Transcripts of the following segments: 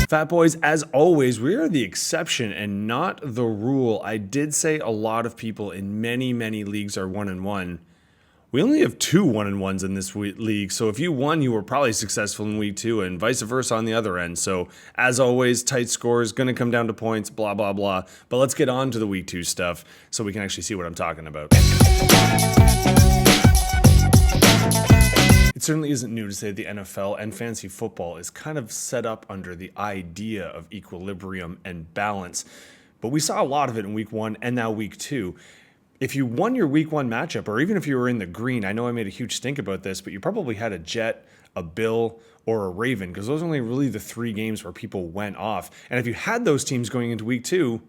Fat Boys, as always, we are the exception and not the rule. I did say a lot of people in many, many leagues are 1-1. We only have 2 1-1s in this league, so if you won, you were probably successful in week 2, and vice versa on the other end. So, as always, tight scores, going to come down to points, blah, blah, blah. But let's get on to the week 2 stuff so we can actually see what I'm talking about. It certainly isn't new to say the NFL and fantasy football is kind of set up under the idea of equilibrium and balance. But we saw a lot of it in week 1 and now week 2. If you won your week 1 matchup, or even if you were in the green, I know I made a huge stink about this, but you probably had a Jet, a Bill, or a Raven, because those are only really the 3 games where people went off. And if you had those teams going into week 2,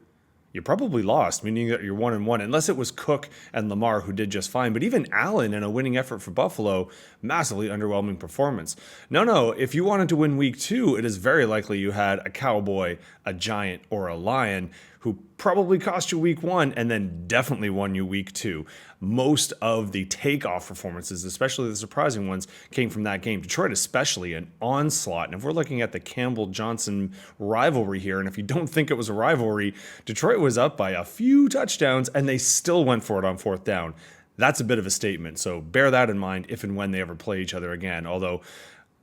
you probably lost, meaning that you're 1-1, unless it was Cook and Lamar who did just fine. But even Allen in a winning effort for Buffalo, massively underwhelming performance. No, if you wanted to win week 2, it is very likely you had a Cowboy, a Giant, or a Lion who probably cost you week 1 and then definitely won you week 2. Most of the takeoff performances, especially the surprising ones, came from that game. Detroit especially, an onslaught. And if we're looking at the Campbell-Johnson rivalry here, and if you don't think it was a rivalry, Detroit was up by a few touchdowns and they still went for it on 4th down. That's a bit of a statement, so bear that in mind if and when they ever play each other again. Although,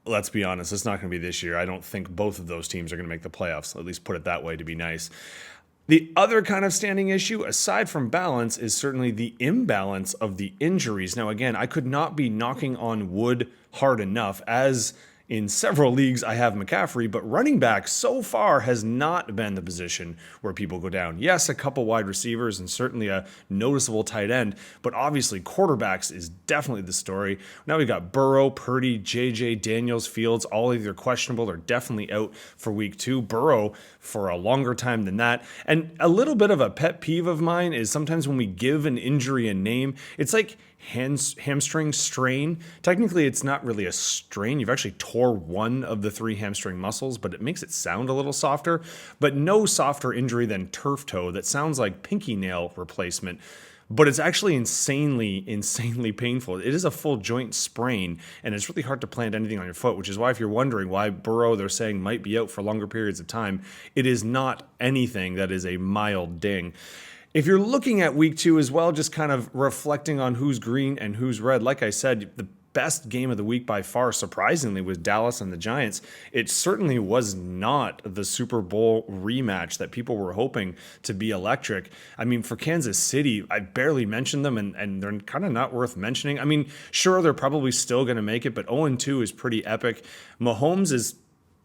let's be honest, it's not going to be this year. I don't think both of those teams are going to make the playoffs, at least put it that way to be nice. The other kind of standing issue, aside from balance, is certainly the imbalance of the injuries. Now, again, I could not be knocking on wood hard enough, as in several leagues I have McCaffrey, but running back so far has not been the position where people go down. Yes, a couple wide receivers and certainly a noticeable tight end, but obviously quarterbacks is definitely the story. Now we've got Burrow, Purdy, JJ, Daniels, Fields, all either questionable or definitely out for week 2. Burrow for a longer time than that. And a little bit of a pet peeve of mine is sometimes when we give an injury a name, it's like hamstring strain. Technically, it's not really a strain. You've actually tore one of the 3 hamstring muscles, but it makes it sound a little softer. But no softer injury than turf toe that sounds like pinky nail replacement. But it's actually insanely painful. It is a full joint sprain, and it's really hard to plant anything on your foot, which is why if you're wondering why Burrow, they're saying, might be out for longer periods of time, it is not anything that is a mild ding. If you're looking at week 2 as well, just kind of reflecting on who's green and who's red, like I said, the best game of the week by far, surprisingly, was Dallas and the Giants. It certainly was not the Super Bowl rematch that people were hoping to be electric. I mean, for Kansas City, I barely mentioned them, and they're kind of not worth mentioning. I mean, sure, they're probably still going to make it, but 0-2 is pretty epic. Mahomes is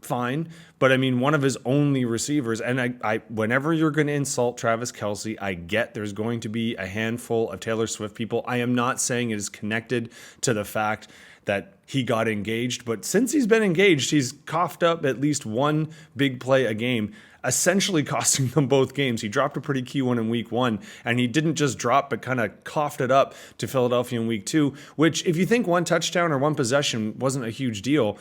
fine, but I mean, one of his only receivers, and I whenever you're going to insult Travis Kelce, I get there's going to be a handful of Taylor Swift people. I am not saying it is connected to the fact that he got engaged, but since he's been engaged, he's coughed up at least one big play a game, essentially costing them both games. He dropped a pretty key one in week 1, and he didn't just drop, but kind of coughed it up to Philadelphia in week 2, which if you think one touchdown or one possession wasn't a huge deal,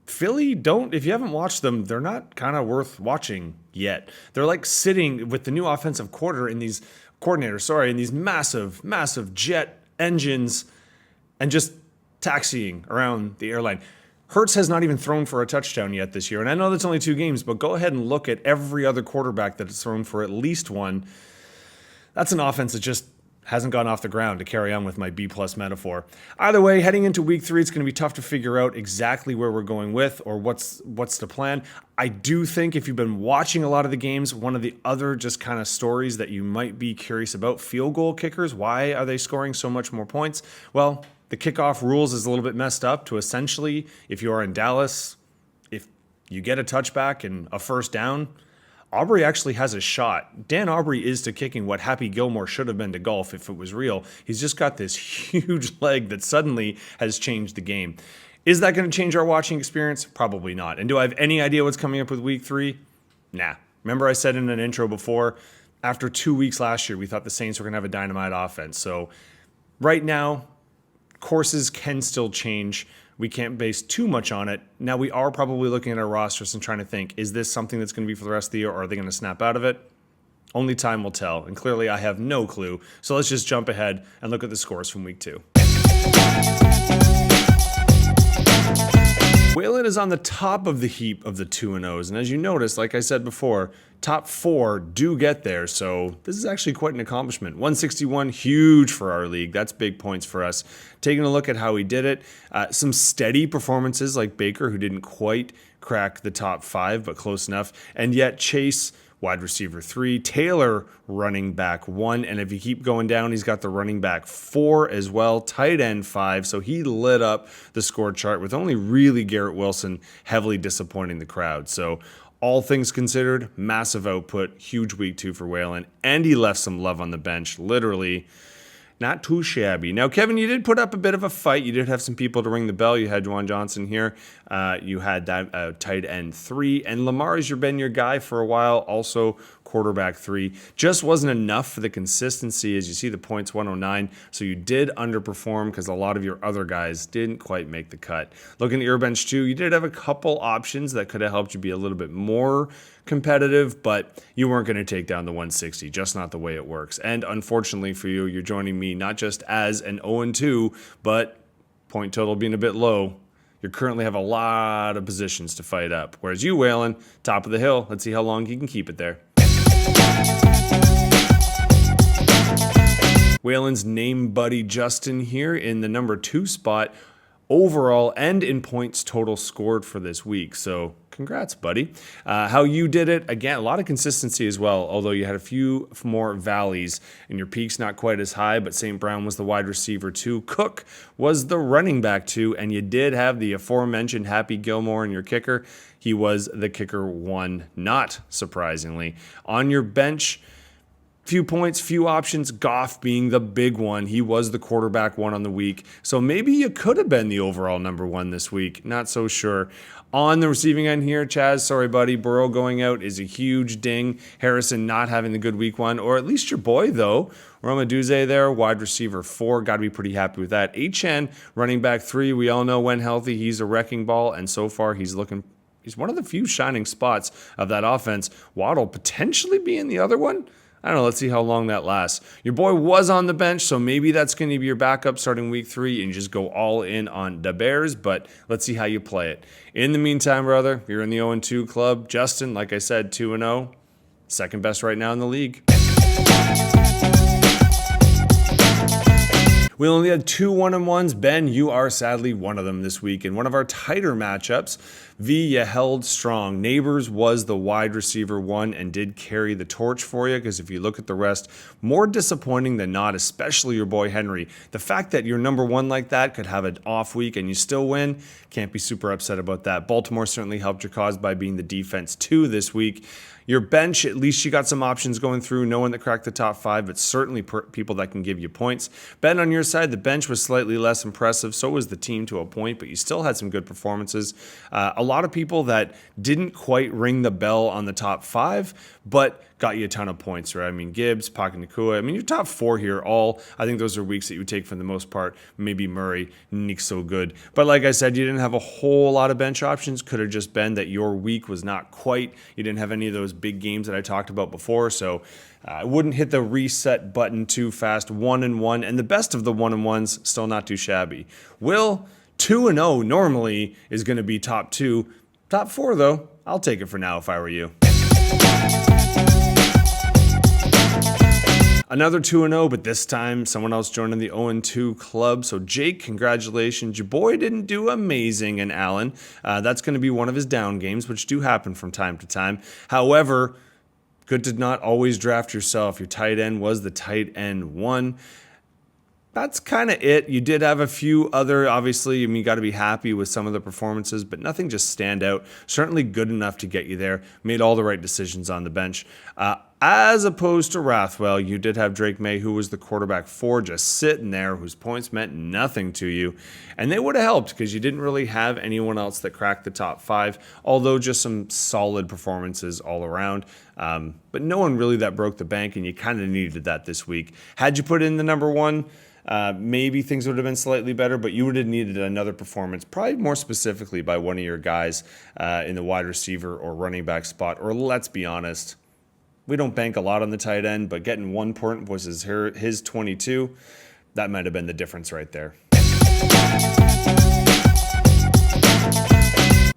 Philly if you haven't watched them, they're not kind of worth watching yet. They're like sitting with the new offensive in these massive jet engines and just taxiing around the airline. Hurts has not even thrown for a touchdown yet this year. And I know that's only 2 games, but go ahead and look at every other quarterback that has thrown for at least one. That's an offense that just hasn't gone off the ground, to carry on with my B-plus metaphor. Either way, heading into week 3, it's going to be tough to figure out exactly where we're going with or what's the plan. I do think if you've been watching a lot of the games, one of the other just kind of stories that you might be curious about, field goal kickers, why are they scoring so much more points? Well, the kickoff rules is a little bit messed up to essentially, if you are in Dallas, if you get a touchback and a first down, Aubrey actually has a shot. Dan Aubrey is to kicking what Happy Gilmore should have been to golf if it was real. He's just got this huge leg that suddenly has changed the game. Is that going to change our watching experience? Probably not. And do I have any idea what's coming up with week 3? Nah. Remember I said in an intro before, after 2 weeks last year, we thought the Saints were going to have a dynamite offense. So right now, courses can still change. We can't base too much on it. Now, we are probably looking at our rosters and trying to think, is this something that's going to be for the rest of the year, or are they going to snap out of it? Only time will tell, and clearly I have no clue. So let's just jump ahead and look at the scores from week 2. Waylon is on the top of the heap of the 2-0s. And as you notice, like I said before, top 4 do get there. So this is actually quite an accomplishment. 161, huge for our league. That's big points for us. Taking a look at how he did it, some steady performances like Baker, who didn't quite crack the top 5, but close enough. And yet Chase, wide receiver 3, Taylor, running back 1, and if you keep going down, he's got the running back 4 as well, tight end 5, so he lit up the score chart with only really Garrett Wilson heavily disappointing the crowd. So all things considered, massive output, huge week 2 for Waylon, and he left some love on the bench, literally. Not too shabby. Now, Kevin, you did put up a bit of a fight. You did have some people to ring the bell. You had Juwan Johnson here. You had that tight end 3. And Lamar has been your guy for a while. Also, quarterback 3. Just wasn't enough for the consistency. As you see, the points 109. So you did underperform because a lot of your other guys didn't quite make the cut. Looking at your bench, too, you did have a couple options that could have helped you be a little bit more competitive, but you weren't going to take down the 160, just not the way it works. And unfortunately for you, you're joining me not just as an 0-2, but point total being a bit low. You currently have a lot of positions to fight up. Whereas you, Waylon, top of the hill. Let's see how long you can keep it there. Waylon's name buddy Justin here in the number 2 spot overall and in points total scored for this week. So congrats, buddy. How you did it, again, a lot of consistency as well, although you had a few more valleys and your peaks not quite as high, but St. Brown was the wide receiver 2. Cook was the running back 2, and you did have the aforementioned Happy Gilmore in your kicker. He was the kicker 1, not surprisingly. On your bench, few points, few options, Goff being the big one. He was the quarterback 1 on the week. So maybe you could have been the overall number 1 this week. Not so sure. On the receiving end here, Chaz, sorry, buddy. Burrow going out is a huge ding. Harrison not having the good week 1, or at least your boy, though. Romaduze there, wide receiver 4. Got to be pretty happy with that. HN, running back 3. We all know when healthy, he's a wrecking ball. And so far, he's one of the few shining spots of that offense. Waddle potentially being the other one. I don't know. Let's see how long that lasts. Your boy was on the bench, so maybe that's going to be your backup starting week 3 and you just go all in on the Bears, but let's see how you play it. In the meantime, brother, you're in the 0-2 club. Justin, like I said, 2-0. Second best right now in the league. We only had 2 1-on-1s. Ben, you are sadly one of them this week. In one of our tighter matchups, you held strong. Neighbors was the wide receiver 1 and did carry the torch for you, because if you look at the rest, more disappointing than not, especially your boy Henry. The fact that your number 1 like that could have an off week and you still win, can't be super upset about that. Baltimore certainly helped your cause by being the defense 2 this week. Your bench, at least you got some options going through. No one that cracked the top 5, but certainly people that can give you points. Ben, on your side, the bench was slightly less impressive. So was the team to a point, but you still had some good performances. A lot of people that didn't quite ring the bell on the top 5, but got you a ton of points, right? I mean, Gibbs, Puka Nacua. I mean, your top 4 here, I think those are weeks that you would take for the most part. Maybe Murray, not so good. But like I said, you didn't have a whole lot of bench options. Could have just been that your week was not quite, you didn't have any of those big games that I talked about before. So I wouldn't hit the reset button too fast. 1-1, and the best of the 1-1s, still not too shabby. Will, 2-0 normally is going to be top 2. Top 4, though, I'll take it for now if I were you. Another 2-0, but this time someone else joining the 0-2 club. So Jake, congratulations. Your boy didn't do amazing in Allen. That's going to be one of his down games, which do happen from time to time. However, good to not always draft yourself. Your tight end was the tight end 1. That's kind of it. You did have a few other, obviously, you got to be happy with some of the performances, but nothing just stand out. Certainly good enough to get you there. Made all the right decisions on the bench. As opposed to Rathwell, you did have Drake May, who was the quarterback 4, just sitting there, whose points meant nothing to you. And they would have helped because you didn't really have anyone else that cracked the top 5, although just some solid performances all around. But no one really that broke the bank, and you kind of needed that this week. Had you put in the number 1, maybe things would have been slightly better, but you would have needed another performance, probably more specifically by one of your guys in the wide receiver or running back spot. Or let's be honest, we don't bank a lot on the tight end, but getting 1 point was his 22. That might have been the difference right there.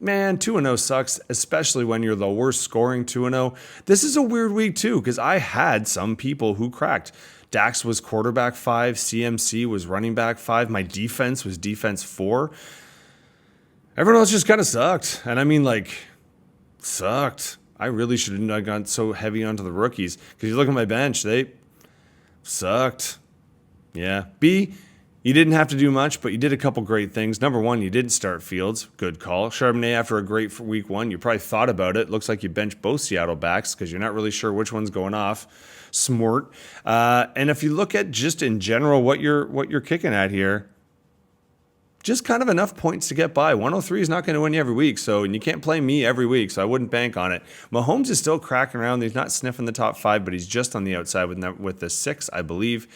man, 2-0 sucks, especially when you're the worst scoring 2-0. This is a weird week too, because I had some people who cracked. Dax was quarterback 5, CMC was running back 5, my defense was defense 4. Everyone else just kind of sucked. And I mean, like, sucked. I really should have not gone so heavy onto the rookies, because you look at my bench, they sucked. Yeah. B, you didn't have to do much, but you did a couple great things. Number one, you didn't start Fields. Good call. Charbonnet, after a great week 1, you probably thought about it. Looks like you benched both Seattle backs because you're not really sure which one's going off. Smart. And if you look at just in general what you're kicking at here, just kind of enough points to get by. 103 is not going to win you every week, and you can't play me every week, so I wouldn't bank on it. Mahomes is still cracking around. He's not sniffing the top 5, but he's just on the outside with the 6, I believe.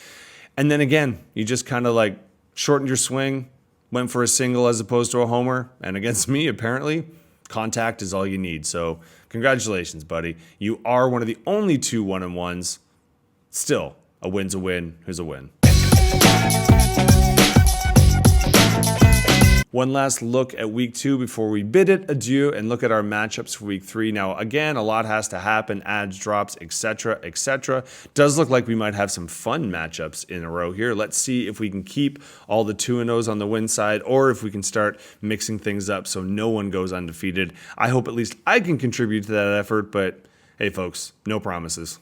And then again, you just kind of like shortened your swing, went for a single as opposed to a homer, and against me, apparently, contact is all you need. So congratulations, buddy. You are one of the only 2 1-1s. Still, a win's a win is a win. One last look at week 2 before we bid it adieu and look at our matchups for week 3. Now, again, a lot has to happen, adds, drops, etc., etc. Does look like we might have some fun matchups in a row here. Let's see if we can keep all the 2-0s on the win side, or if we can start mixing things up so no one goes undefeated. I hope at least I can contribute to that effort, but hey, folks, no promises.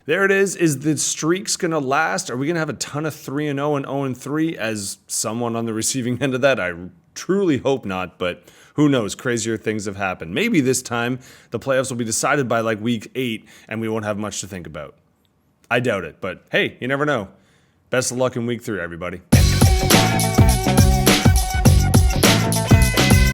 There it is. Is the streaks going to last? Are we going to have a ton of 3-0 and 0-3 as someone on the receiving end of that? I truly hope not, but who knows? Crazier things have happened. Maybe this time the playoffs will be decided by like week 8 and we won't have much to think about. I doubt it, but hey, you never know. Best of luck in week 3, everybody.